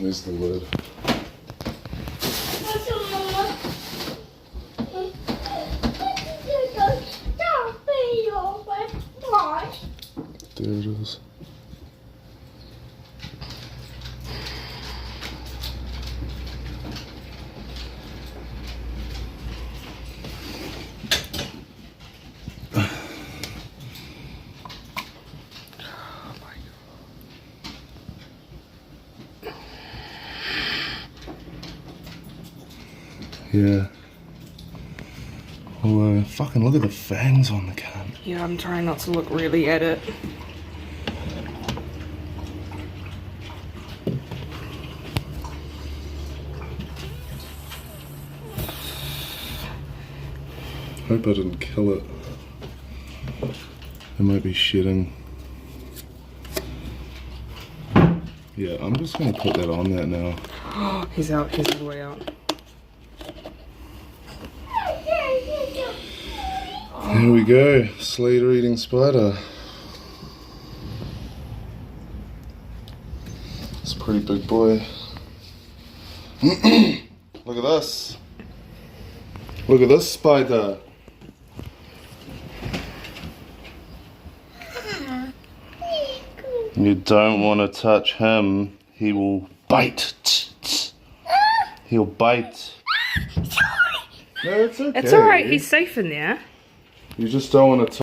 There's the lid. There it is. Yeah. Although, fucking look at the fangs on the cat. Yeah, I'm trying not to look really at it. Hope I didn't kill it. It might be shitting. Yeah, I'm just gonna put that on that now. He's out, he's all the way out. Here we go, Slater eating spider. It's a pretty big boy. Look at this. Look at this spider. You don't want to touch him. He will bite. He'll bite. No, it's okay. It's alright, he's safe in there. You just don't want to touch